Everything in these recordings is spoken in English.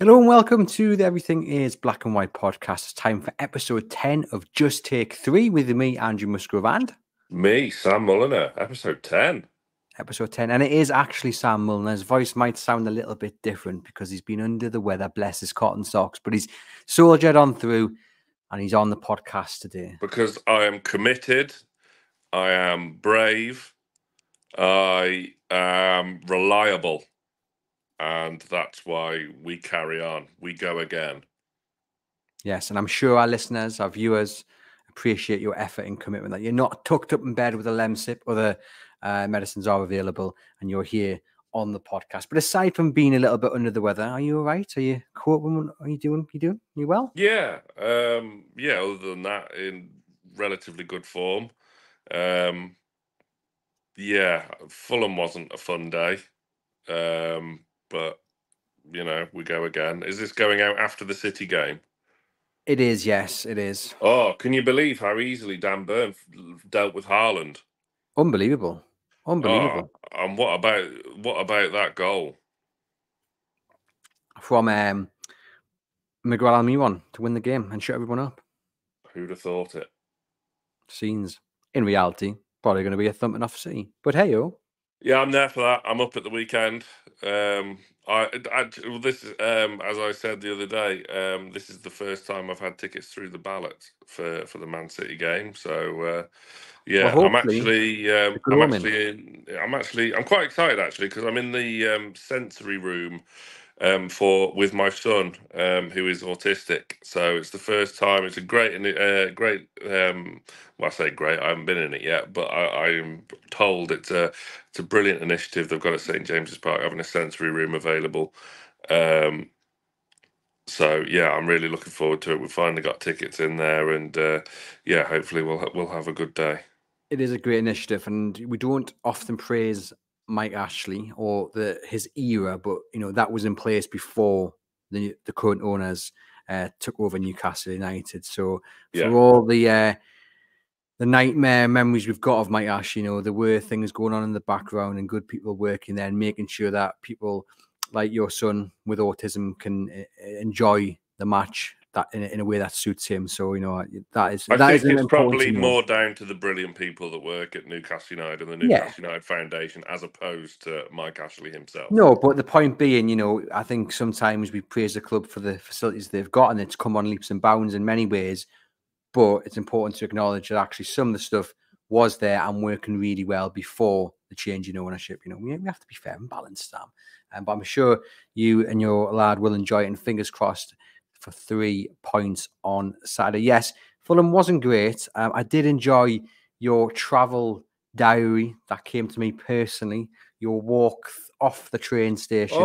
Hello and welcome to the Everything is Black and White podcast. It's time for episode 10 of Just Take 3 with me, Andrew Musgrove, and Me, Sam Mulliner, episode 10. episode 10. And it is actually Sam Mullen. His voice might sound a little bit different because he's been under the weather, bless his cotton socks, but he's soldiered on through and he's on the podcast today. Because I am committed, I am brave, I am reliable, and that's why we carry on. We go again. Yes, and I'm sure our listeners, our viewers, appreciate your effort and commitment, that you're not tucked up in bed with a Lemsip. Other medicines are available and you're here on the podcast. But aside from being a little bit under the weather, are you all right? Are you coping? Are you doing? You well? Yeah, other than that, in relatively good form. Yeah, Fulham wasn't a fun day, but, we go again. Is this going out after the City game? It is, yes, it is. Oh, can you believe how easily Dan Burn dealt with Haaland? Unbelievable. Oh, Unbelievable. and what about that goal? From Miguel Almiron to win the game and shut everyone up. Who'd have thought it? Scenes. In reality, probably going to be a thumping off sea. But hey-o. Yeah, I'm there for that. I'm up at the weekend. This is as I said the other day. This is the first time I've had tickets through the ballot for the Man City game. So yeah, Well, I'm hopefully, I'm quite excited actually because I'm in the sensory room with my son who is autistic. So it's the first time. It's a great. Well, I say great. I haven't been in it yet, but I'm told it's a brilliant initiative they've got at St James's Park, having a sensory room available. So yeah, I'm really looking forward to it. We've finally got tickets in there, and yeah, hopefully we'll have a good day. it is a great initiative, and we don't often praise Mike Ashley or his era, but that was in place before the current owners took over Newcastle United. So for all the nightmare memories we've got of Mike Ashley, there were things going on in the background and good people working there and making sure that people like your son with autism can enjoy the match that in a way that suits him. So that is It's important probably to know. more down to the brilliant people that work at Newcastle United and the Newcastle United Foundation, as opposed to Mike Ashley himself. No, but the point being, I think sometimes we praise the club for the facilities they've got, and it's come on leaps and bounds in many ways. But it's important to acknowledge that actually some of the stuff was there and working really well before the change in ownership. We have to be fair and balanced, Sam. But I'm sure you and your lad will enjoy it, and fingers crossed for 3 points on Saturday. Yes, Fulham wasn't great. I did enjoy your travel diary that came to me personally. Your walk off the train station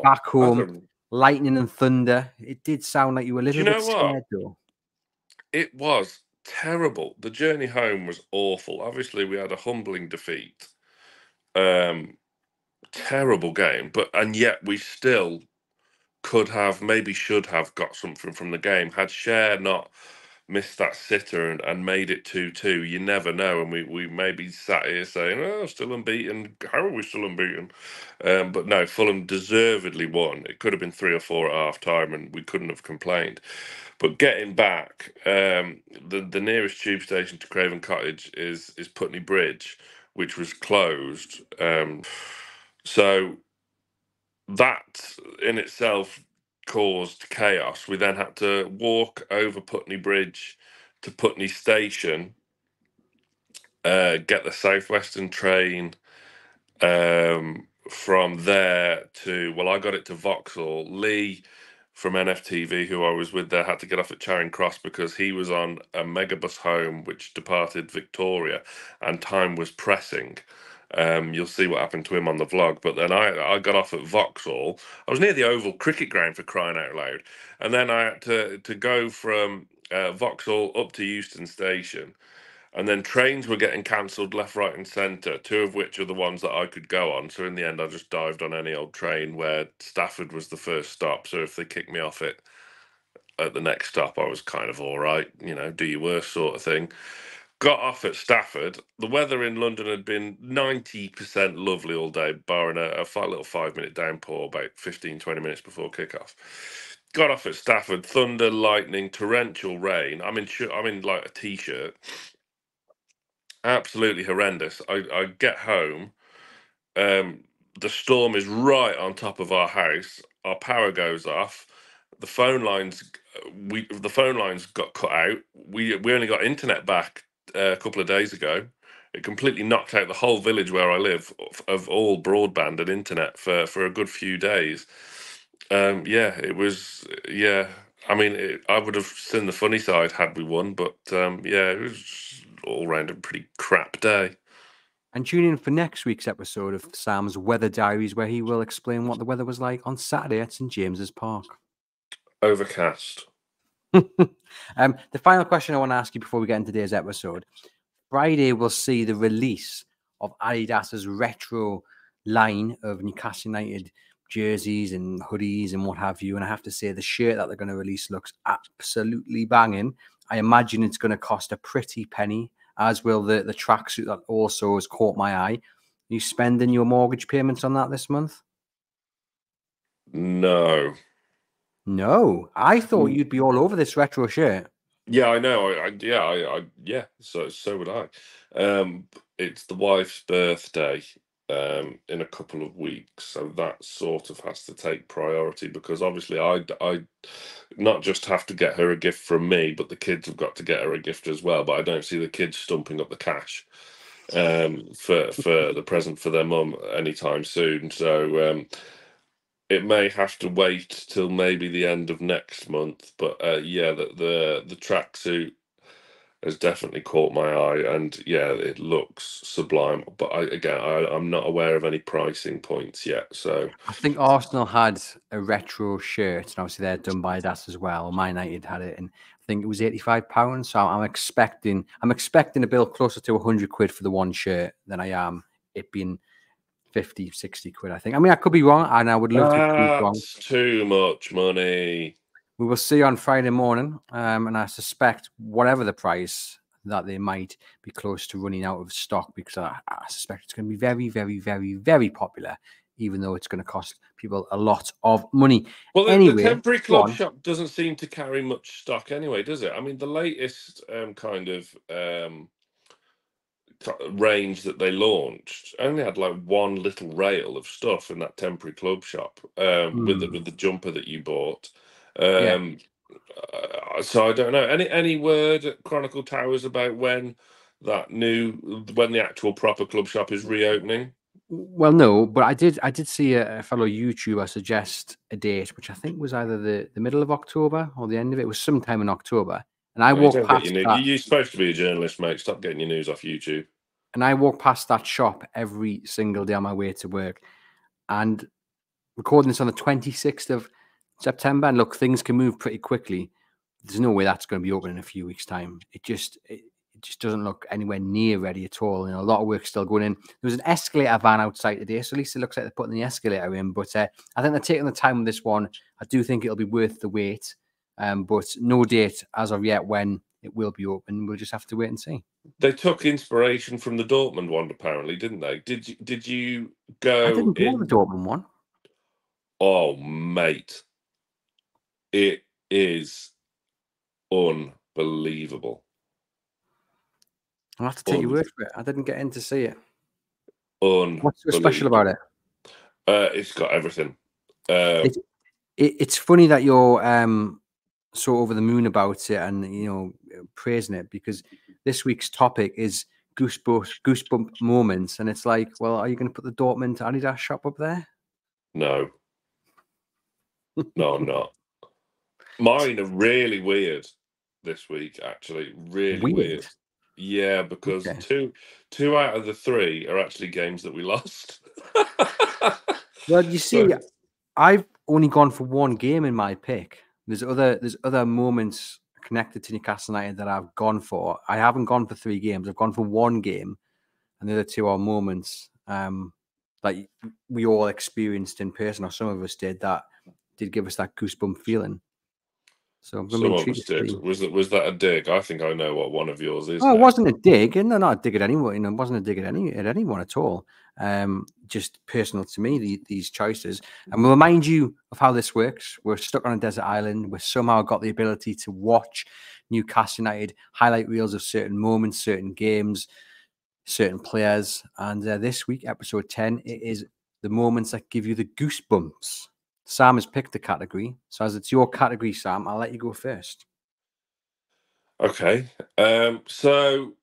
back home, lightning and thunder. It did sound like you were a little bit scared, though. It was terrible. The journey home was awful. Obviously, we had a humbling defeat. Terrible game, and yet we still should have got something from the game. Had Cher not missed that sitter and made it 2-2, you never know. And we maybe sat here saying, "Oh, still unbeaten. How are we still unbeaten?" But no, Fulham deservedly won. It could have been 3 or 4 at half time, and we couldn't have complained. But getting back, the nearest tube station to Craven Cottage is Putney Bridge, which was closed. So that in itself caused chaos. We then had to walk over Putney Bridge to Putney Station, get the Southwestern train from there to, well, I got it to Vauxhall. Lee from NFTV, who I was with there, had to get off at Charing Cross because he was on a megabus home which departed Victoria and time was pressing. You'll see what happened to him on the vlog. But then I got off at Vauxhall. I was near the Oval Cricket Ground, for crying out loud. And then I had to go from Vauxhall up to Euston Station. And then trains were getting cancelled left, right, and centre, 2 of which are the ones that I could go on. So in the end, I just dived on any old train where Stafford was the first stop. So if they kicked me off it at the next stop, I was kind of all right, do your worst sort of thing. Got off at Stafford. The weather in London had been 90% lovely all day, barring a little 5-minute downpour about 15, 20 minutes before kickoff. Got off at Stafford, thunder, lightning, torrential rain. I'm in like a t-shirt. Absolutely horrendous. I get home. Um, the storm is right on top of our house. Our power goes off. The phone lines, the phone lines got cut out. We only got internet back a couple of days ago. It completely knocked out the whole village where I live of all broadband and internet for a good few days. Yeah, it was. Yeah, I would have seen the funny side had we won, but yeah, it was all round a pretty crap day. And tune in for next week's episode of Sam's Weather Diaries, where he will explain what the weather was like on Saturday at St James's Park. Overcast. The final question I want to ask you before we get into today's episode. Friday will see the release of Adidas's retro line of Newcastle United jerseys and hoodies and what have you. And I have to say, the shirt that they're going to release looks absolutely banging. I imagine it's going to cost a pretty penny, as will the tracksuit that also has caught my eye. Are you spending your mortgage payments on that this month? No. No, I thought you'd be all over this retro shirt. Yeah, I know. Yeah. So would I. It's the wife's birthday in a couple of weeks, so that sort of has to take priority because obviously I not just have to get her a gift from me, but the kids have got to get her a gift as well. But I don't see the kids stumping up the cash for the present for their mum anytime soon. So it may have to wait till maybe the end of next month, but yeah, the tracksuit has definitely caught my eye, and yeah, it looks sublime. But I'm not aware of any pricing points yet. So I think Arsenal had a retro shirt, and obviously they're done by Adidas as well. Man United had it, and I think it was £85. So I'm expecting a bill closer to 100 quid for the one shirt than I am it being 50, 60 quid. I think. I mean, I could be wrong, and I would love to be wrong. that's too much money. We will see on Friday morning, and I suspect whatever the price, that they might be close to running out of stock because I suspect it's going to be very, very, very, very popular, even though it's going to cost people a lot of money. Well, Anyway, the temporary club shop doesn't seem to carry much stock anyway, does it? I mean, the latest kind of range that they launched only had like one little rail of stuff in that temporary club shop with the jumper that you bought. So I don't know. Any word at Chronicle Towers about when the actual proper club shop is reopening? Well, no, but I did see a fellow YouTuber suggest a date, which I think was either the middle of October or the end of it. It was sometime in October. And I walked past that. You're supposed to be a journalist, mate. Stop getting your news off YouTube. And I walk past that shop every single day on my way to work. And recording this on the 26th of September, and look, things can move pretty quickly. There's no way that's going to be open in a few weeks' time. It just doesn't look anywhere near ready at all. You know, a lot of work still going in. There was an escalator van outside today, so at least it looks like they're putting the escalator in. But I think they're taking the time with this one. I do think it'll be worth the wait. But no date as of yet when it will be open. We'll just have to wait and see. They took inspiration from the Dortmund one, apparently, didn't they? Did you go? I didn't go to the Dortmund one. Oh, mate, it is unbelievable. I'll have to take your word for it. I didn't get in to see it. What's so special about it? It's got everything. It's funny that you're so over the moon about it and, you know, praising it, because this week's topic is goosebump moments, and it's like, well, are you going to put the Dortmund Adidas shop up there? No. No, I'm not. Mine are really weird this week, actually. Really weird. Yeah, because two out of the three are actually games that we lost. Well, you see, I've only gone for one game in my pick. There's other moments connected to Newcastle United that I've gone for. I haven't gone for 3 games. I've gone for 1 game, and the other 2 are moments that we all experienced in person, or some of us did, that did give us that goosebump feeling. So I'm going to be Someone intrigued must to did. see. Was that a dig? I think I know what one of yours is Oh, it now. wasn't a dig, and no, not a dig at anyone. You know, it wasn't a dig at anyone at all. Just personal to me, these choices. And we'll remind you of how this works. We're stuck on a desert island. We've somehow got the ability to watch Newcastle United highlight reels of certain moments, certain games, certain players. And this week, episode 10, it is the moments that give you the goosebumps. Sam has picked the category, so as it's your category, Sam, I'll let you go first. Okay. So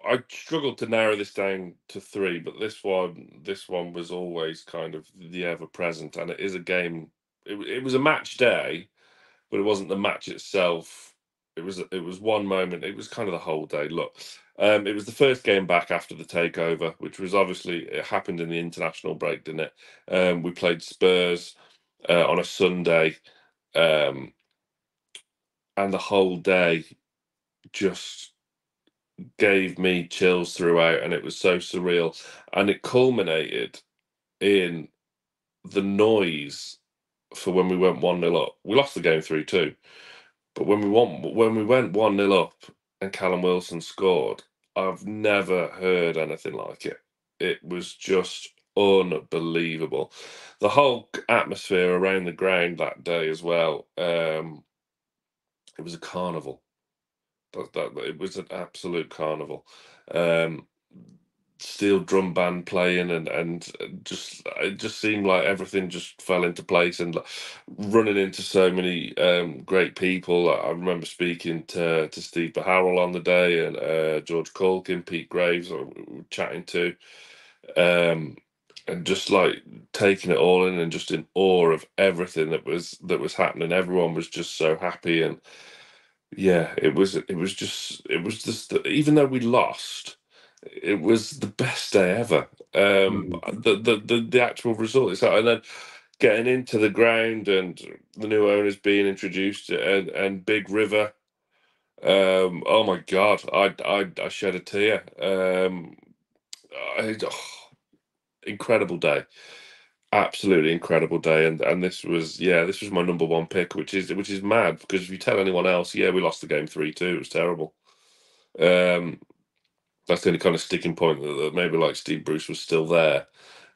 I struggled to narrow this down to three, but this one was always kind of the ever present, and it is a game. It was a match day, but it wasn't the match itself. It was one moment. It was kind of the whole day. Look, it was the first game back after the takeover, which was obviously it happened in the international break, didn't it? We played Spurs on a Sunday, um, and the whole day just gave me chills throughout, and it was so surreal. And it culminated in the noise for when we went 1-0 up. We lost the game 3-2, but when we went 1-0 up and Callum Wilson scored, I've never heard anything like it. It was just unbelievable. The whole atmosphere around the ground that day as well. It was a carnival. It was an absolute carnival. Um, Steel drum band playing, and just it just seemed like everything just fell into place, and like, running into so many great people. I remember speaking to Steve Harrell on the day, and George Culkin, Pete Graves, we were chatting to, um, and just like taking it all in, and just in awe of everything that was happening. Everyone was just so happy, and yeah, it was just even though we lost, it was the best day ever. The actual result is that, and then getting into the ground and the new owners being introduced, and Big River. Oh my God, I shed a tear. Oh, incredible day, absolutely incredible day, and this was my number one pick, which is mad, because if you tell anyone else, yeah, we lost the game 3-2, it was terrible. Um, that's the only kind of sticking point, that maybe like Steve Bruce was still there.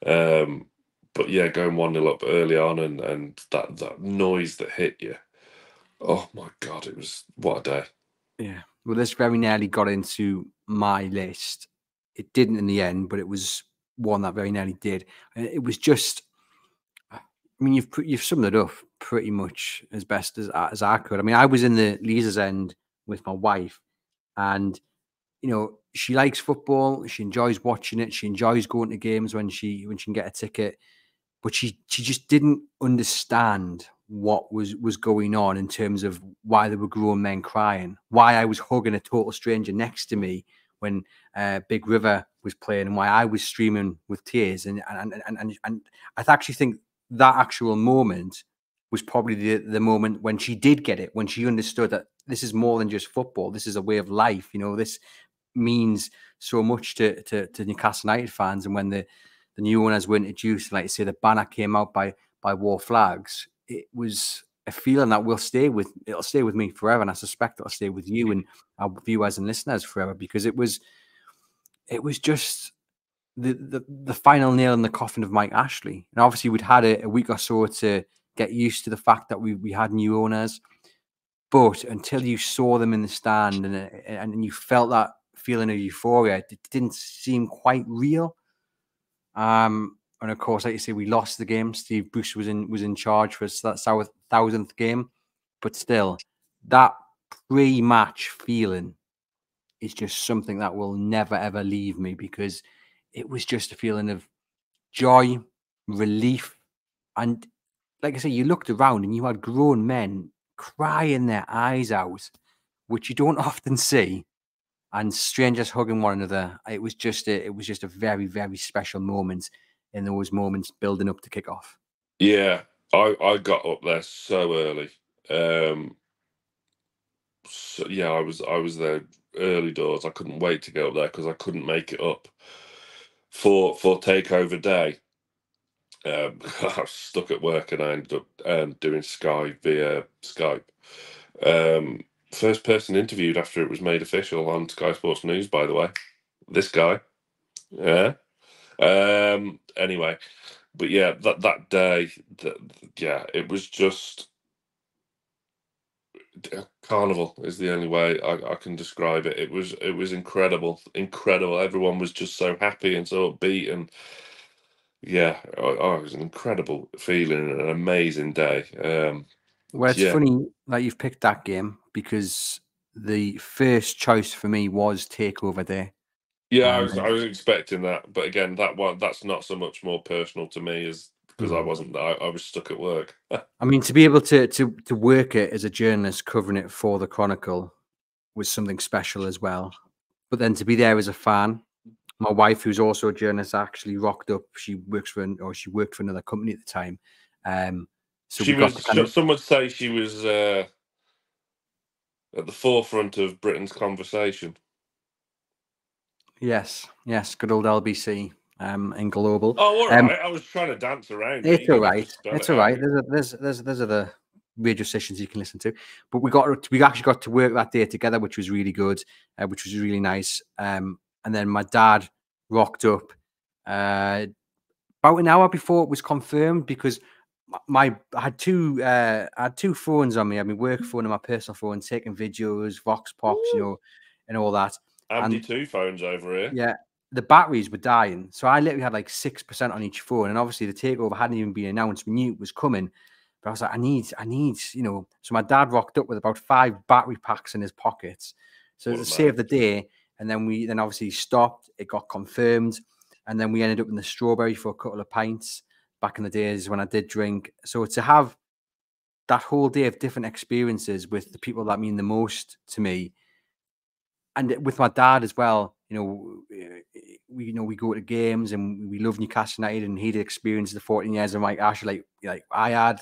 Um, but yeah, going 1-0 up early on, and that noise that hit you. Oh my God, it was what a day. Yeah. Well, this very nearly got into my list. It didn't in the end, but it was one that very nearly did. It was just, I mean, you've summed it up pretty much as best as I could. I mean, I was in the Leazer's end with my wife, and she likes football. She enjoys watching it. She enjoys going to games when she can get a ticket. But she just didn't understand what was going on in terms of why there were grown men crying, why I was hugging a total stranger next to me when Big River was playing, and why I was streaming with tears. And I actually think that actual moment was probably the moment when she did get it, when she understood that this is more than just football. This is a way of life. This means so much to Newcastle United fans. And when the new owners were introduced, like I say, the banner came out by War Flags, it was a feeling that it'll stay with me forever, and I suspect it'll stay with you and our viewers and listeners forever, because it was just the final nail in the coffin of Mike Ashley. And obviously we'd had a week or so to get used to the fact that we had new owners, but until you saw them in the stand, and you felt that feeling of euphoria, it didn't seem quite real. And of course, like you say, we lost the game. Steve Bruce was in charge for that 1000th game, but still, that pre-match feeling is just something that will never ever leave me, because it was just a feeling of joy, relief, and like I say, you looked around and you had grown men crying their eyes out, which you don't often see, and strangers hugging one another. It was just a very, very special moment in those moments building up to kick off. Yeah, I got up there so early. Um, so yeah, I was there early doors. I couldn't wait to go up there because I couldn't make it up for takeover day. I was stuck at work and I ended up doing Sky via Skype. Um, First person interviewed after it was made official on Sky Sports News, by the way. This guy. Yeah. Anyway, but yeah, that day, yeah, it was just carnival is the only way I can describe it. It was incredible. Everyone was just so happy and so upbeat, and yeah, it was an incredible feeling and an amazing day. Well, it's Yeah, funny that you've picked that game because the first choice for me was Takeover Day. yeah, I Um, was I was expecting that, but again, that's not so much more personal to me as because I mm. wasn't I was stuck at work. I mean, to be able to work it as a journalist covering it for the Chronicle was something special as well. But then to be there as a fan, my wife, who's also a journalist, actually rocked up. She worked for another company at the time. So She we got to was. kind of Some would say she was at the forefront of Britain's conversation. yes, good old LBC and Global. Oh, all Um, right. I was trying to dance around it. It's You all didn't have to right. spell It's it all out. right. There's other radio stations you can listen to, but we actually got to work that day together, which was really good, which was really nice. And then my dad rocked up about an hour before it was confirmed because I had two phones on me. I had my work phone and my personal phone, taking videos, vox pops, Woo. and all that. Andy And two phones over here. yeah, the batteries were dying. So I literally had like 6% on each phone. And obviously the takeover hadn't even been announced. We knew it was coming. But I was like, I need, So my dad rocked up with about 5 battery packs in his pockets. So What to a man. save the day. And then obviously stopped, it got confirmed. And then we ended up in the Strawberry for a couple of pints back in the days when I did drink. So to have that whole day of different experiences with the people that mean the most to me, and with my dad as well, we go to games and we love Newcastle United, and he'd experienced the 14 years of Mike Ashley like I had.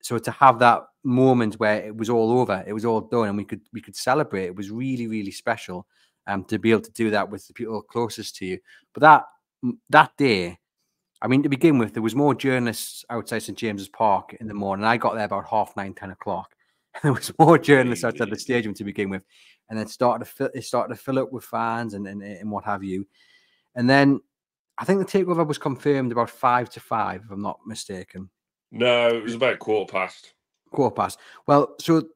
So to have that moment where it was all over, it was all done, and we could celebrate, it was really, really special. To be able to do that with the people closest to you. But that day, I mean, to begin with, there was more journalists outside St James's Park in the morning. I got there about 9:30, 10 o'clock. There was more journalists outside the Really? stadium to begin with, and then it started to fill up with fans and what have you. And then I think the takeover was confirmed about 5 to 5, if I'm not mistaken. No, it was about quarter past. Quarter past. Well, so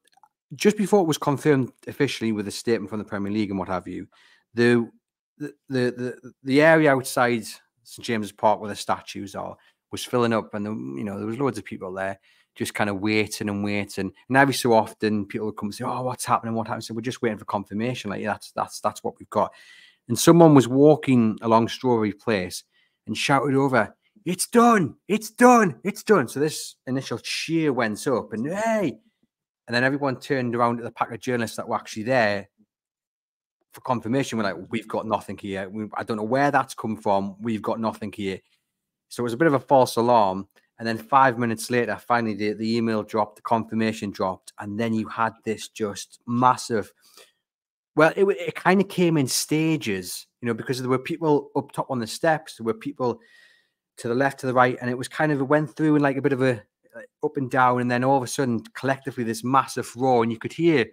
just before it was confirmed officially with a statement from the Premier League and what have you, the the area outside St James's Park where the statues are was filling up, and there was loads of people there just kind of waiting and waiting. And every so often, people would come and say, "Oh, what's happening? What happened?" So we're just waiting for confirmation. Like, yeah, that's what we've got. And someone was walking along Strawberry Place and shouted over, "It's done! It's done! It's done!" So this initial cheer went up, and hey, and then everyone turned around to the pack of journalists that were actually there for confirmation. We're like, we've got nothing here. I don't know where that's come from. We've got nothing here. So it was a bit of a false alarm. And then 5 minutes later, finally, the email dropped, the confirmation dropped. And then you had this just massive. Well, it kind of came in stages, because there were people up top on the steps. There were people to the left, to the right. And it was kind of, it went through in like a bit of a up and down. And then all of a sudden, collectively, this massive roar. And you could hear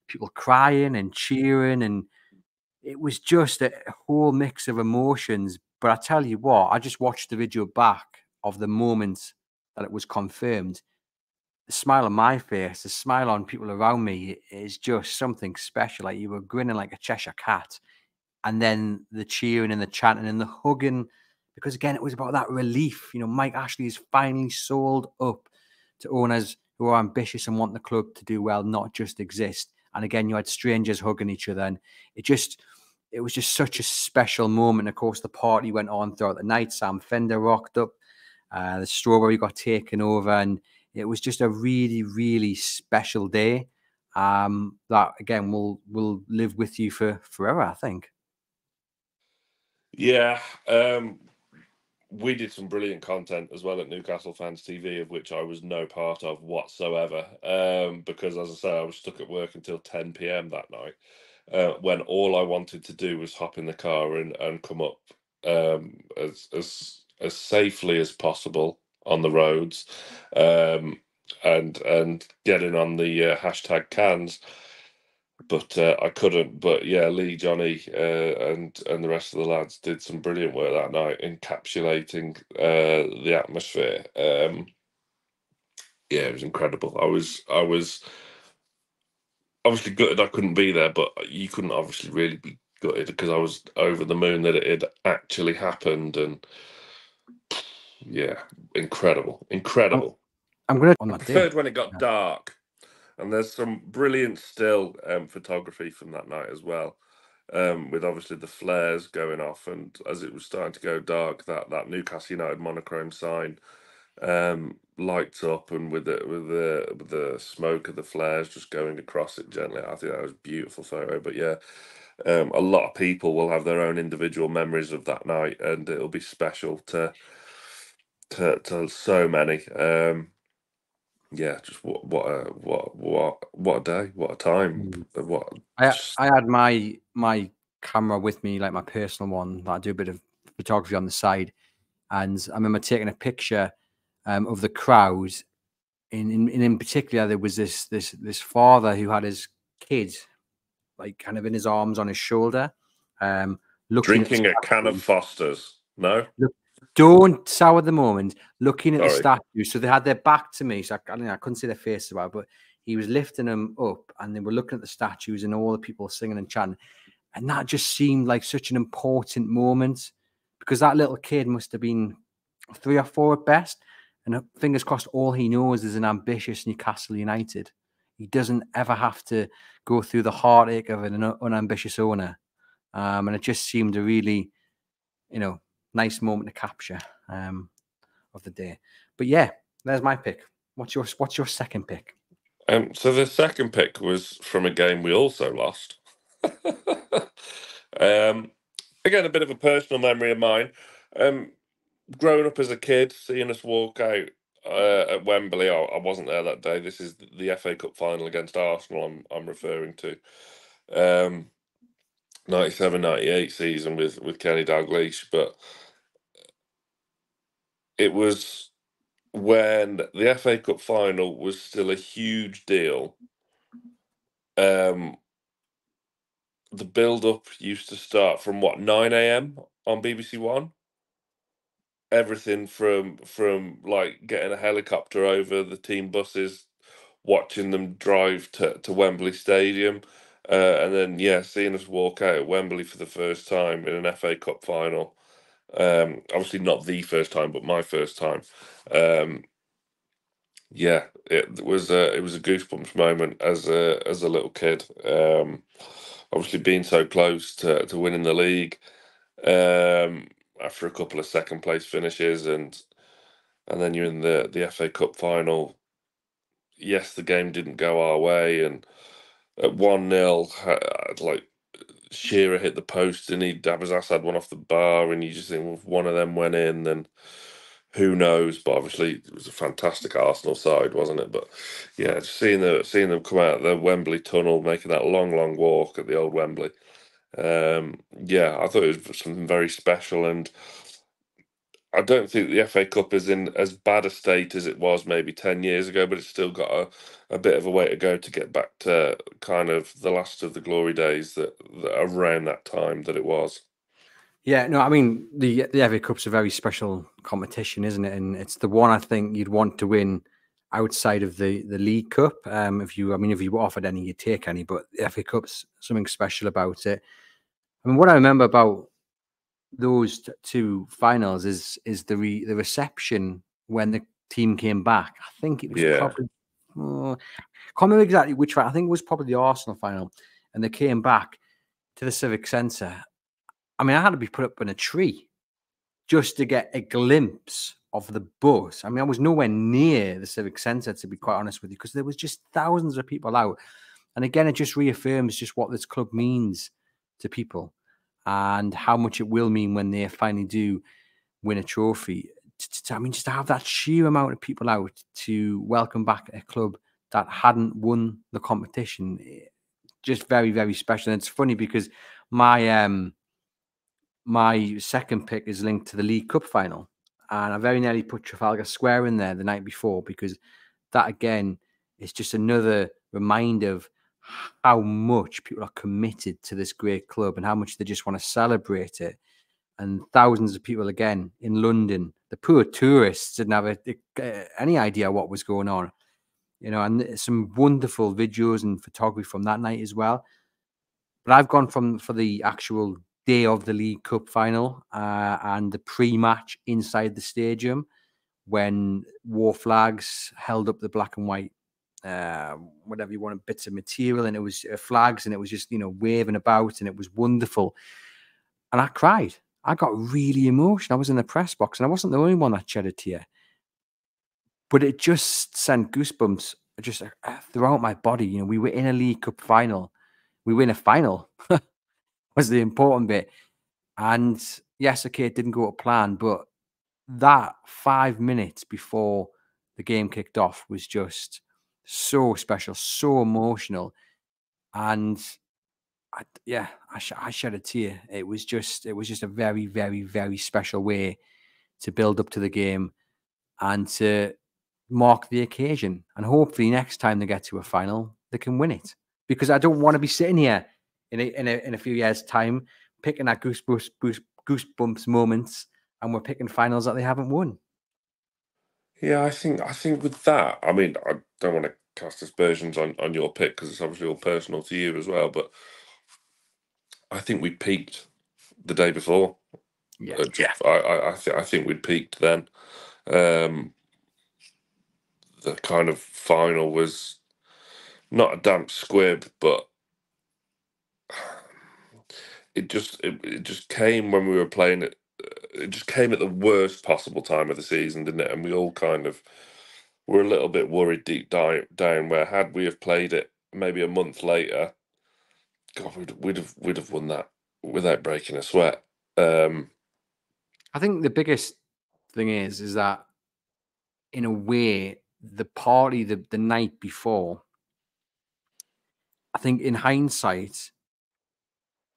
people crying and cheering, and it was just a whole mix of emotions. But I tell you what, I just watched the video back of the moment that it was confirmed. The smile on my face, the smile on people around me is just something special. Like, you were grinning like a Cheshire cat. And then the cheering and the chanting and the hugging, because again, it was about that relief. Mike Ashley is finally sold up to owners who are ambitious and want the club to do well, not just exist. And again, you had strangers hugging each other, and it was just such a special moment. Of course, the party went on throughout the night. Sam Fender rocked up, the Strawberry got taken over, and it was just a really, really special day. That again will live with you for forever, I think. Yeah. We did some brilliant content as well at Newcastle Fans TV, of which I was no part of whatsoever. Because, as I say, I was stuck at work until 10 p.m. that night, when all I wanted to do was hop in the car and come up as as safely as possible on the roads, and getting on the hashtag cans. But I couldn't. But yeah, Lee, Johnny, and the rest of the lads did some brilliant work that night, encapsulating the atmosphere. Yeah, it was incredible. I was obviously gutted I couldn't be there, but you couldn't obviously really be gutted because I was over the moon that it had actually happened, and yeah, incredible. I'm going to on I that day. preferred when it got dark, and there's some brilliant still photography from that night as well, with obviously the flares going off, and as it was starting to go dark, that Newcastle United monochrome sign lights up, and with the smoke of the flares just going across it gently. I think that was a beautiful photo. But yeah, a lot of people will have their own individual memories of that night, and it'll be special to so many. Yeah, just what a day, what a time, what I had my camera with me, like my personal one that I do a bit of photography on the side, and I remember taking a picture of the crowd. In particular, there was this father who had his kid like kind of in his arms on his shoulder, looking drinking at a can of Foster's. No, don't sour the moment. Looking at the sorry. statue, so they had their back to me, so I couldn't see their faces about, but he was lifting them up, and they were looking at the statues and all the people singing and chanting, and that just seemed like such an important moment because that little kid must have been 3 or 4 at best, and fingers crossed, all he knows is an ambitious Newcastle United. He doesn't ever have to go through the heartache of an unambitious owner, and it just seemed a really, nice moment to capture of the day. But yeah, there's my pick. What's your second pick? So the second pick was from a game we also lost. Again, a bit of a personal memory of mine. Growing up as a kid, seeing us walk out at Wembley. I wasn't there that day. This is the FA Cup final against Arsenal. I'm referring to. 97-98 season with Kenny Dalglish, but it was when the FA Cup final was still a huge deal. The build-up used to start from 9 a.m. on BBC One. Everything from like getting a helicopter over the team buses, watching them drive to Wembley Stadium, and then seeing us walk out at Wembley for the first time in an FA Cup final. Obviously not the first time, but my first time. It was a Goosebumps moment as a little kid. Obviously being so close to winning the league, after a couple of second place finishes, and then you're in the FA Cup final. Yes, the game didn't go our way, and at 1-0, like Shearer hit the post and Dabazas had one off the bar, and you just think, well, if one of them went in, then who knows? But obviously, it was a fantastic Arsenal side, wasn't it? But yeah, just seeing them come out of the Wembley tunnel, making that long walk at the old Wembley. I thought it was something very special, and I don't think the FA Cup is in as bad a state as it was maybe 10 years ago, but it's still got a bit of a way to go to get back to kind of the last of the glory days that around that time that it was. Yeah, no, I mean the FA Cup's a very special competition, isn't it? And it's the one I think you'd want to win outside of the League Cup. If you were offered any, you'd take any. But the FA Cup's something special about it. I mean, what I remember about those two finals is the reception when the team came back. I think it was probably can't remember exactly which one. I think it was probably the Arsenal final, and they came back to the Civic Centre. I mean, I had to be put up in a tree just to get a glimpse of the bus. I mean, I was nowhere near the Civic Centre, to be quite honest with you, because there was just thousands of people out. And again, it just reaffirms just what this club means to people and how much it will mean when they finally do win a trophy. I mean, just to have that sheer amount of people out to welcome back a club that hadn't won the competition, just very, very special. And it's funny because my second pick is linked to the League Cup final. and I very nearly put Trafalgar Square in there the night before, because that again is just another reminder of how much people are committed to this great club and how much they just want to celebrate it. And thousands of people again in London, the poor tourists didn't have any idea what was going on, and some wonderful videos and photography from that night as well. But I've gone for the actual day of the League Cup final and the pre-match inside the stadium, when war flags held up the black and white, whatever you want, bits of material, and it was flags, and it was just waving about, and it was wonderful. And I cried. I got really emotional. I was in the press box, and I wasn't the only one that shed a tear. But it just sent goosebumps just throughout my body. We were in a League Cup final. We win a final was the important bit. And yes, okay, it didn't go to plan, but that 5 minutes before the game kicked off was just so special, so emotional. And I shed a tear. It was just a very, very, very special way to build up to the game and to mark the occasion. And hopefully next time they get to a final, they can win it. Because I don't want to be sitting here in a few years' time picking at goosebumps moments, and we're picking finals that they haven't won. Yeah, I think with that, I mean, I don't want to cast aspersions on your pick because it's obviously all personal to you as well, but I think we peaked the day before. Yeah. I think we'd peaked then. The kind of final was not a damp squib, but it just came when we were playing it. It just came at the worst possible time of the season, didn't it? And we all kind of were a little bit worried deep down. Where had we have played it maybe a month later, God, we'd have won that without breaking a sweat. I think the biggest thing is that, in a way, the party the night before, I think in hindsight,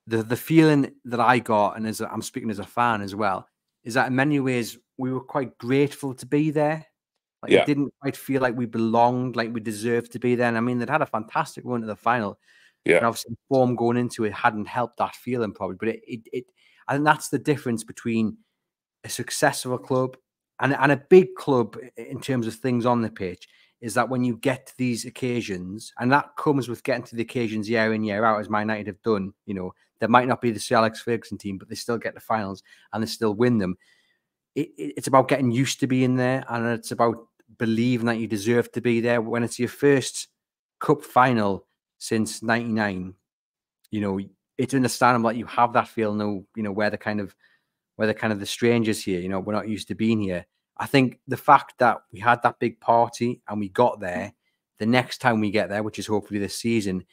the feeling that I got, and I'm speaking as a fan as well, is that in many ways we were quite grateful to be there. Like, it Yeah, didn't quite feel like we belonged, like we deserved to be there. And I mean, they'd had a fantastic run to the final, yeah. and obviously the form going into it hadn't helped that feeling probably. But I think that's the difference between a successful club and a big club in terms of things on the pitch, is that when you get to these occasions, and that comes with getting to the occasions year in, year out, as Man United have done, there might not be the Sir Alex Ferguson team, but they still get the finals and they still win them. It's about getting used to being there, and it's about believing that you deserve to be there. When it's your first cup final since '99, it's understandable that you have that feeling. We're the kind of the strangers here. We're not used to being here. I think the fact that we had that big party and we got there, the next time we get there, which is hopefully this season,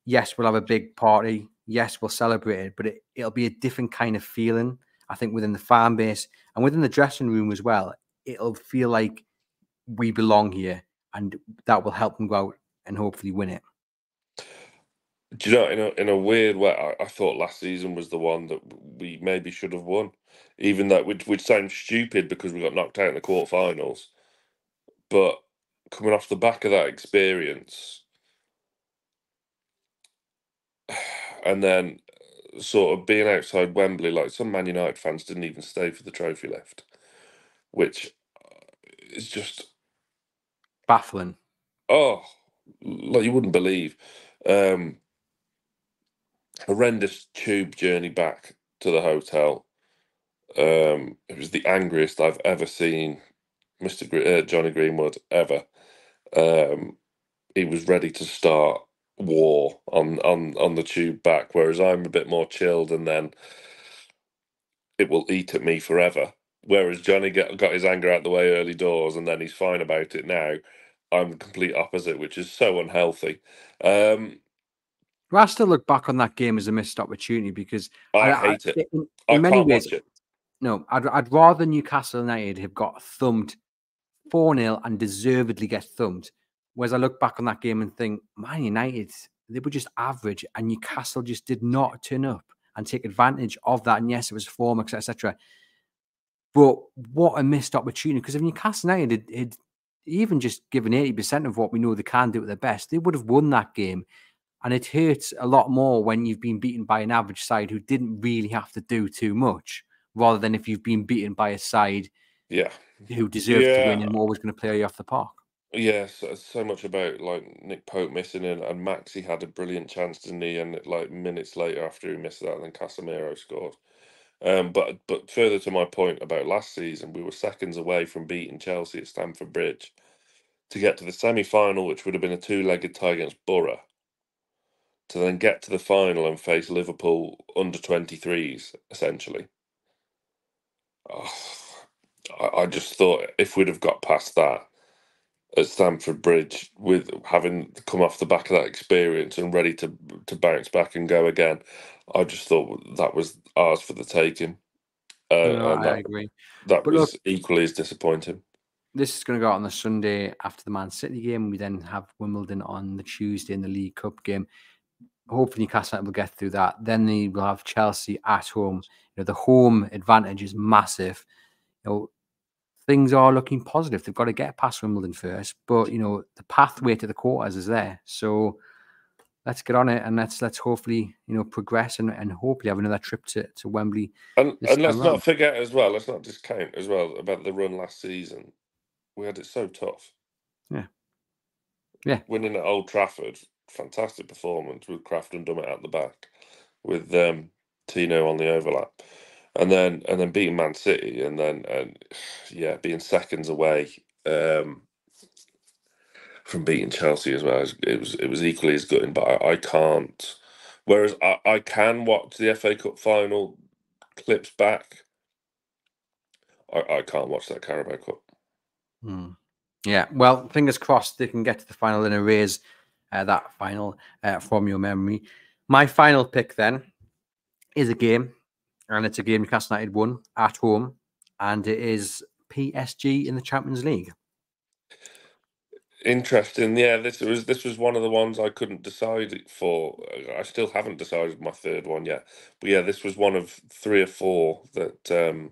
yes, we'll have a big party. Yes, we'll celebrate it, but it'll be a different kind of feeling, I think, within the fan base and within the dressing room as well. It'll feel like we belong here, and that will help them go out and hopefully win it. Do you know, in a weird way, I thought last season was the one that we maybe should have won, even though which sounds stupid because we got knocked out in the quarterfinals. But coming off the back of that experience, and then sort of being outside Wembley, like some Man United fans didn't even stay for the trophy lift, which is just Baffling. like you wouldn't believe. Um, Horrendous tube journey back to the hotel. It was the angriest I've ever seen Johnny Greenwood ever. He was ready to start war on the tube back, whereas I'm a bit more chilled, and then it will eat at me forever. Whereas Johnny got his anger out the way early doors, and then he's fine about it now. I'm the complete opposite, which is so unhealthy. Well, I still look back on that game as a missed opportunity, because I hate it. I in many can't ways, watch it. no, I'd rather Newcastle United have got thumped 4-0 and deservedly get thumped. Whereas I look back on that game and think, Man United, they were just average, and Newcastle just did not turn up and take advantage of that. And yes, it was form, etc., etc. But what a missed opportunity, because if Newcastle United had even just given 80% of what we know they can do at their best, they would have won that game. And it hurts a lot more when you've been beaten by an average side who didn't really have to do too much, rather than if you've been beaten by a side who deserved to win and always going to play you off the park. Yeah, so much about like Nick Pope missing in, and Maxi had a brilliant chance, didn't he? And like minutes later after he missed that, then Casemiro scored. But further to my point about last season, we were seconds away from beating Chelsea at Stamford Bridge to get to the semi-final, which would have been a two-legged tie against Borough, to then get to the final and face Liverpool under 23s, essentially. Oh, I just thought if we'd have got past that at Stamford Bridge, with having come off the back of that experience and ready to bounce back and go again, I just thought that was ours for the taking. No, And I agree. that But look, was equally as disappointing. this is going to go out on the Sunday after the Man City game. We then have Wimbledon on the Tuesday in the League Cup game. Hopefully Newcastle United will get through that. Then they will have Chelsea at home. The home advantage is massive. Things are looking positive. They've got to get past Wimbledon first, but the pathway to the quarters is there. So let's get on it, and let's hopefully progress and hopefully have another trip to Wembley. And let's not forget as well. Let's not discount as well about the run last season. We had it so tough. Yeah. Winning at Old Trafford, fantastic performance with Kraft and Dummett at the back, with Tino on the overlap, and then beating Man City, and being seconds away from beating Chelsea as well. It was equally as gutting, but I can't. Whereas I can watch the FA Cup final clips back. I can't watch that Carabao Cup. Yeah, well, fingers crossed they can get to the final and erase that final from your memory. My final pick then is a game, and it's a game Newcastle United won at home, and it is PSG in the Champions League. Interesting. Yeah, this was one of the ones I couldn't decide for. I still haven't decided my third one yet. But yeah, this was one of 3 or 4 that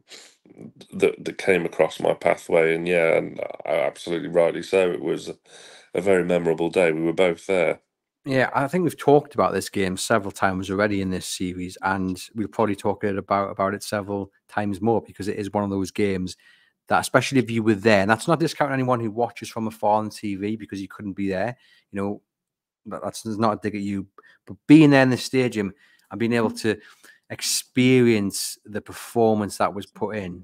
that came across my pathway, and absolutely rightly so. It was a very memorable day. We were both there. Yeah, I think we've talked about this game several times already in this series, and we'll probably talk about it several times more, because it is one of those games that, especially if you were there, and that's not discounting anyone who watches from afar on TV because you couldn't be there. That's not a dig at you, but being there in the stadium and being able to experience the performance that was put in.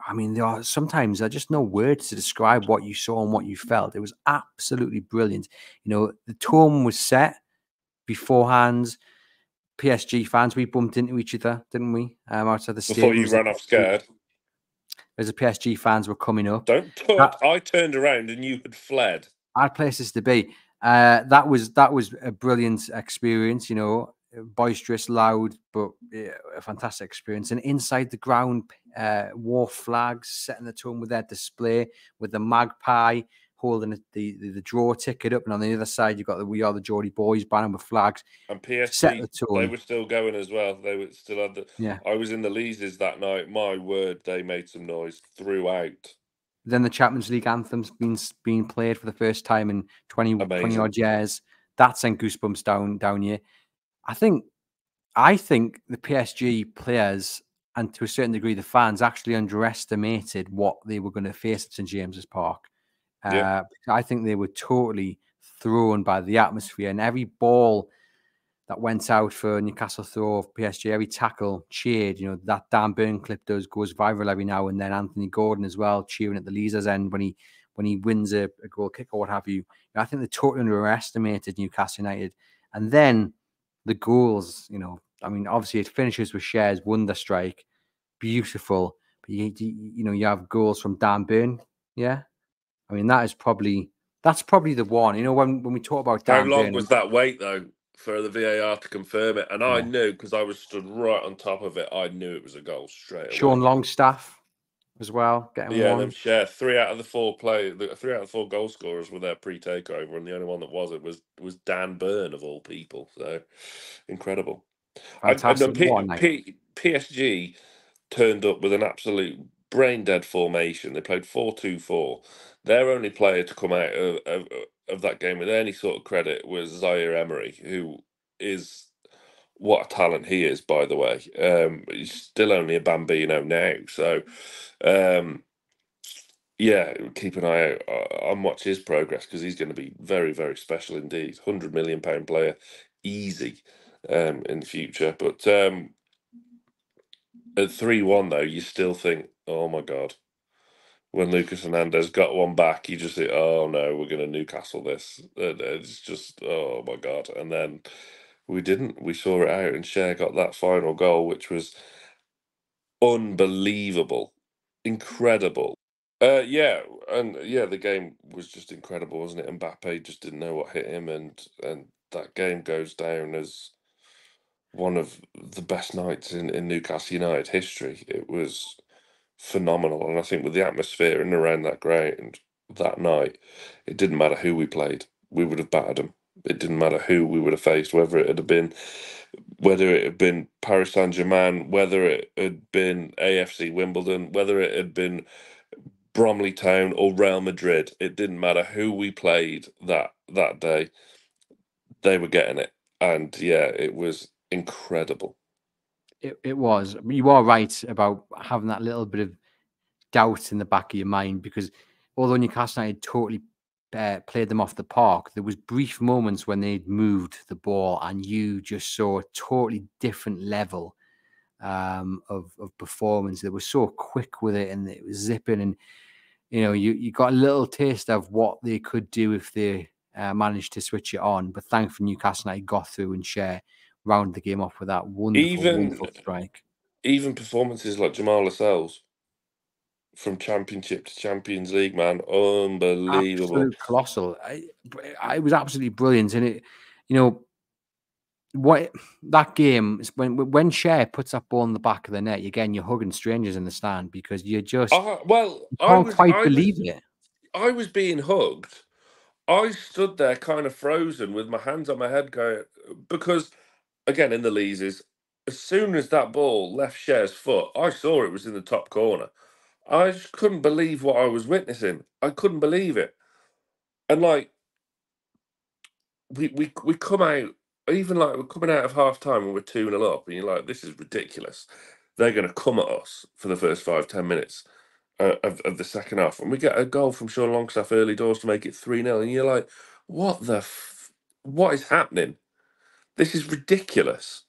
I mean, there are sometimes just no words to describe what you saw and what you felt. It was absolutely brilliant. The tone was set beforehand. PSG fans, we bumped into each other, didn't we? Outside the stadium. Before you ran off scared. As the PSG fans were coming up. I turned around and you had fled. Hard places to be. That was a brilliant experience, boisterous, loud, but a fantastic experience. And inside the ground, war flags setting the tone with their display, with the magpie holding the draw ticket up, and on the other side you've got the "We Are the Geordie Boys" banner with flags. And PSG, they were still going as well. They were still had the. Yeah. I was in the Leases that night. My word, they made some noise throughout. Then the Champions League anthem's being played for the first time in 20 odd years. That sent goosebumps down here. I think the PSG players, and to a certain degree the fans, actually underestimated what they were going to face at St James's Park. I think they were totally thrown by the atmosphere, and every ball that went out for Newcastle throw of PSG, every tackle cheered. That Dan Burn clip goes viral every now and then. Anthony Gordon as well, cheering at the Leazer's end when he wins a goal kick or what have you. I think they totally underestimated Newcastle United. And then the goals, I mean, obviously it finishes with Cher's wonder strike, beautiful. But you have goals from Dan Burn. Yeah, I mean that's probably the one. When we talk about Dan Burn, how long was that wait though for the VAR to confirm it? And I knew, because I was stood right on top of it, I knew it was a goal straight away. Sean Longstaff as well getting one. Them share 3 out of the 4 3 out of the 4 goal scorers were there pre-takeover, and the only one that was Dan Burn of all people. So incredible. Fantastic. PSG, turned up with an absolute brain dead formation. They played 4-2-4. Their only player to come out of that game with any sort of credit was Zaire Emery, who is what a talent he is, by the way. He's still only a bambino now, so yeah, keep an eye out on watch his progress because he's going to be very, very special indeed. £100 million player, easy in the future. But at 3-1 though, you still think, oh my god. When Lucas Hernandez got one back, you just think, oh no, we're going to Newcastle this. And it's just, oh my god. And then we didn't. We saw it out, and Cher got that final goal, which was unbelievable, incredible. Yeah, and yeah, the game was just incredible, wasn't it? Mbappe just didn't know what hit him, and that game goes down as one of the best nights in Newcastle United history. It was phenomenal, and I think with the atmosphere in and around that ground that night, it didn't matter who we played, we would have battered them. It didn't matter who we would have faced, whether it had been Paris Saint-Germain, whether it had been AFC Wimbledon, whether it had been Bromley Town or Real Madrid. It didn't matter who we played that day. They were getting it. And yeah, it was incredible. It was. You are right about having that little bit of doubt in the back of your mind, because although Newcastle United totally played them off the park, there was brief moments when they'd moved the ball and you just saw a totally different level of performance. They were so quick with it and it was zipping, and you got a little taste of what they could do if they managed to switch it on. But thankfully Newcastle United got through and rounded the game off with that wonderful strike. Even performances like Jamal Lascelles from Championship to Champions League, man, unbelievable. Absolute colossal. I was absolutely brilliant. And what that game is, when Cher puts that ball in the back of the net, again, you're hugging strangers in the stand because you just can't quite believe it. I was being hugged. I stood there kind of frozen with my hands on my head going, because again, in the Leazes, as soon as that ball left Cher's foot, I saw it was in the top corner. I just couldn't believe what I was witnessing. I couldn't believe it. And like we come out, even like we're coming out of half time and we're 2-0 up, and you're like, this is ridiculous. They're gonna come at us for the first 5-10 minutes of the second half. And we get a goal from Sean Longstaff early doors to make it 3-0. And you're like, what is happening? This is ridiculous.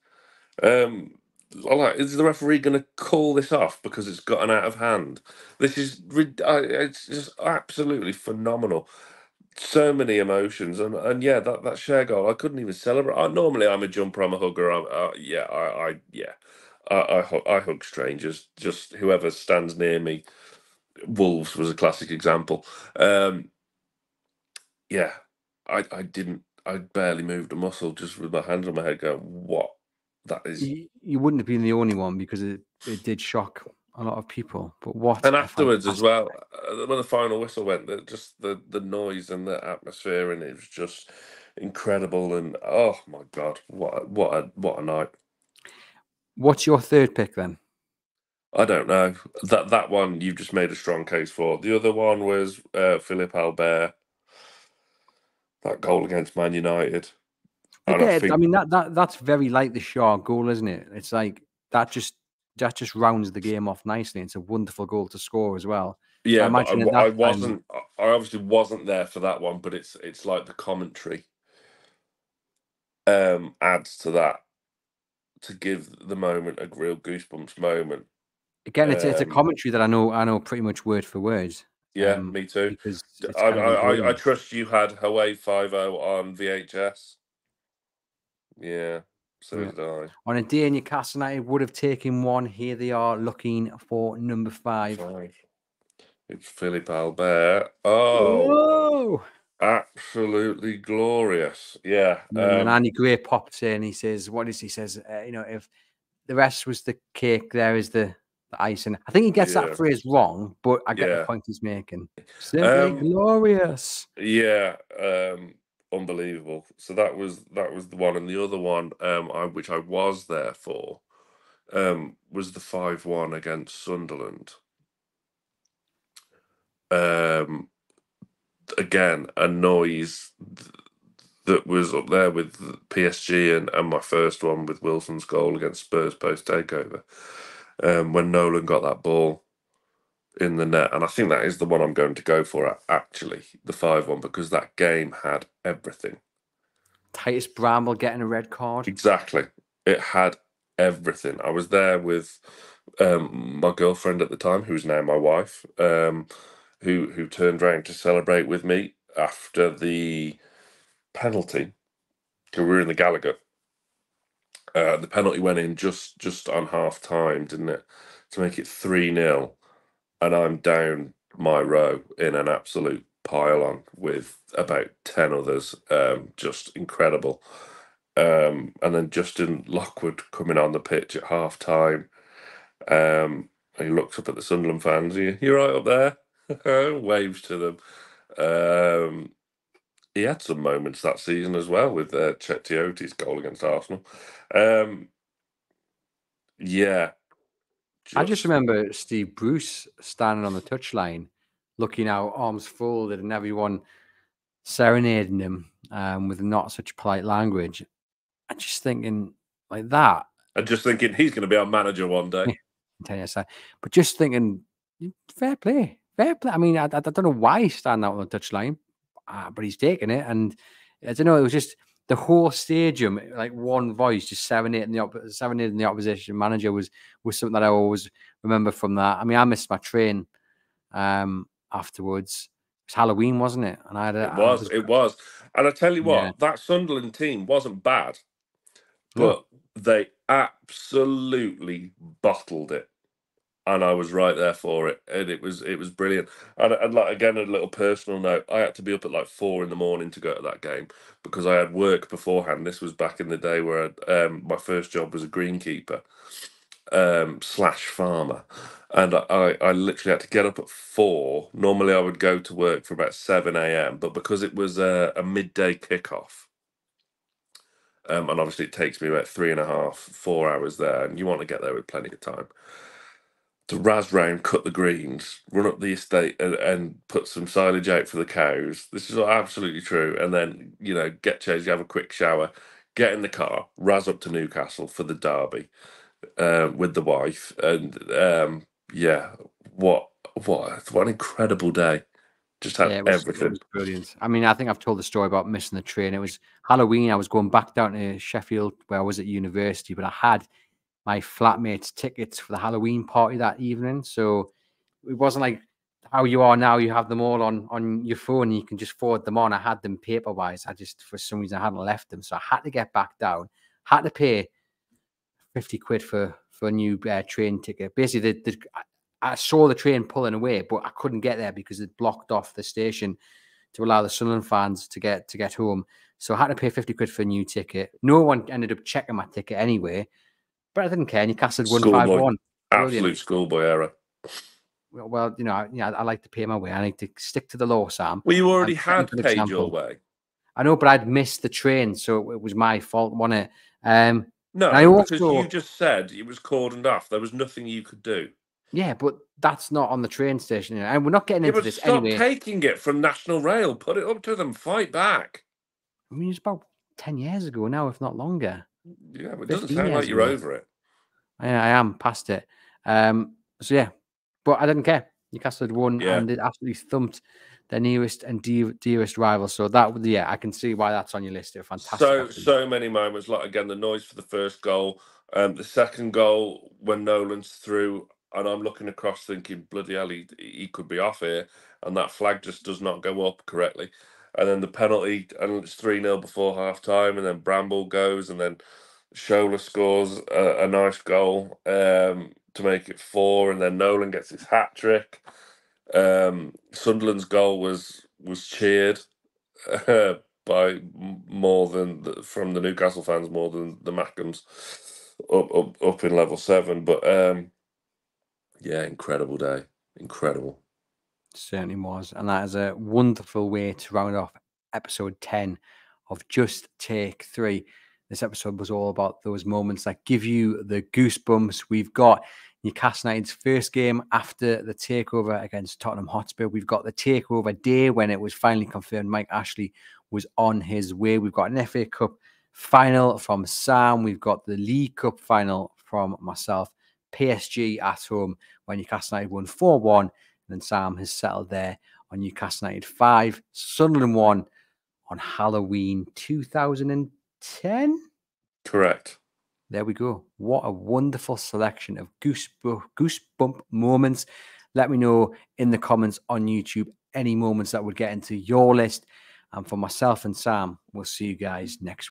Like, is the referee going to call this off because it's gotten out of hand? This is it's just absolutely phenomenal. So many emotions, and yeah, that share goal, I couldn't even celebrate. Normally, I'm a jumper, I'm a hugger. I hug strangers, just whoever stands near me. Wolves was a classic example. Yeah, I didn't. I barely moved a muscle, just with my hands on my head, going, "What? That is." You wouldn't have been the only one, because it did shock a lot of people. But what? And afterwards as well, when the final whistle went, just the noise and the atmosphere, and it was just incredible. And oh my god, what a night! What's your third pick then? I don't know, that one you've just made a strong case for. The other one was Philippe Albert, that goal against Man United. Again, I mean that's very like the Shaw goal, isn't it? It's like that just rounds the game off nicely. It's a wonderful goal to score as well. Yeah, so I imagine I wasn't. I obviously wasn't there for that one, but it's like the commentary adds to that to give the moment a real goosebumps moment. Again, it's a commentary that I know pretty much word for word. Yeah, me too. Because it's I trust you had Hawaii 5-0 on VHS. Yeah, so did I. On a day Newcastle United would have taken one. Here they are looking for number 5. It's Philippe Albert. Oh, whoa! Absolutely glorious. Yeah. And Andy Gray popped in. He says, "What is he says? If the rest was the cake, there is the icing." I think he gets that phrase wrong, but I get the point he's making. Simply glorious. Yeah. Unbelievable. So that was the one, and the other one, which I was there for, was the 5-1 against Sunderland. Again, a noise that was up there with PSG and my first one with Wilson's goal against Spurs post takeover. When Nolan got that ball in the net, and I think that is the one I'm going to go for, actually, the 5-1, because that game had everything. Titus Bramble getting a red card. Exactly. It had everything. I was there with my girlfriend at the time, who's now my wife, who turned around to celebrate with me after the penalty. We were in the Gallagher. The penalty went in just on half time, didn't it? To make it 3-0. And I'm down my row in an absolute pile-on with about 10 others. Just incredible. And then Justin Lockwood coming on the pitch at half time. He looks up at the Sunderland fans. You're right up there. Waves to them. He had some moments that season as well with Chet Tioti's goal against Arsenal. Yeah. I just remember Steve Bruce standing on the touchline, looking out, arms folded, and everyone serenading him with not such polite language. I'm just thinking like that. And just thinking he's going to be our manager one day. But just thinking, fair play. I mean, I don't know why he's standing out on the touchline, but he's taking it. And I don't know, it was just the whole stadium, like one voice, just serenading the opposition manager was something that I always remember from that. I mean, I missed my train afterwards. It was Halloween, wasn't it? And it was. And I tell you what, that Sunderland team wasn't bad, but they absolutely bottled it. And I was right there for it, and it was brilliant. And like, again, a little personal note, I had to be up at like 4 a.m. to go to that game because I had work beforehand. This was back in the day where my first job was a greenkeeper / farmer, and I literally had to get up at 4. Normally I would go to work for about 7 a.m, but because it was a midday kickoff, and obviously it takes me about 3.5, 4 hours there, and you want to get there with plenty of time. To razz round, cut the greens, run up the estate, and put some silage out for the cows. This is absolutely true. And then, get changed, have a quick shower, get in the car, razz up to Newcastle for the derby with the wife. And what an incredible day. Just had everything. It was brilliant. I mean, I think I've told the story about missing the train. It was Halloween. I was going back down to Sheffield where I was at university, but I had my flatmate's tickets for the Halloween party that evening. So it wasn't like how you are now. You have them all on your phone and you can just forward them on. I had them paper-wise. For some reason, I hadn't left them. So I had to get back down, had to pay 50 quid for a new train ticket. Basically, I saw the train pulling away, but I couldn't get there because it blocked off the station to allow the Sunderland fans to get home. So I had to pay 50 quid for a new ticket. No one ended up checking my ticket anyway. But I didn't care. Newcastle won 5-1. Absolute schoolboy error. Well, I like to pay my way. I like to stick to the law, Sam. Well, you already had paid your way. I know, but I'd missed the train, so it was my fault, wasn't it? No, because you just said it was cordoned off. There was nothing you could do. Yeah, but that's not on the train station. And we're not getting into this anyway. Stop taking it from National Rail. Put it up to them. Fight back. I mean, it's about 10 years ago now, if not longer. Yeah, but it doesn't sound like you're over it. I am past it. So yeah, but I didn't care. Newcastle had won and it absolutely thumped their nearest and dearest rival. So I can see why that's on your list. They're fantastic. So many moments. Like again, the noise for the first goal, the second goal when Nolan's through, and I'm looking across thinking, bloody hell, he could be off here, and that flag just does not go up correctly. And then the penalty, and it's 3-0 before half time, and then Bramble goes, and then Shola scores a nice goal to make it 4, and then Nolan gets his hat trick. Sunderland's goal was cheered by more than from the Newcastle fans, more than the Mackems up in level 7. But incredible day, incredible. Certainly was, and that is a wonderful way to round off episode 10 of Just Take 3. This episode was all about those moments that give you the goosebumps. We've got Newcastle United's first game after the takeover against Tottenham Hotspur. We've got the takeover day when it was finally confirmed Mike Ashley was on his way. We've got an FA Cup final from Sam. We've got the League Cup final from myself. PSG at home when Newcastle United won 4-1. And then Sam has settled there on Newcastle United 5, Sunderland 1 on Halloween 2010. Correct. There we go. What a wonderful selection of goosebump moments. Let me know in the comments on YouTube any moments that would get into your list. And for myself and Sam, we'll see you guys next week.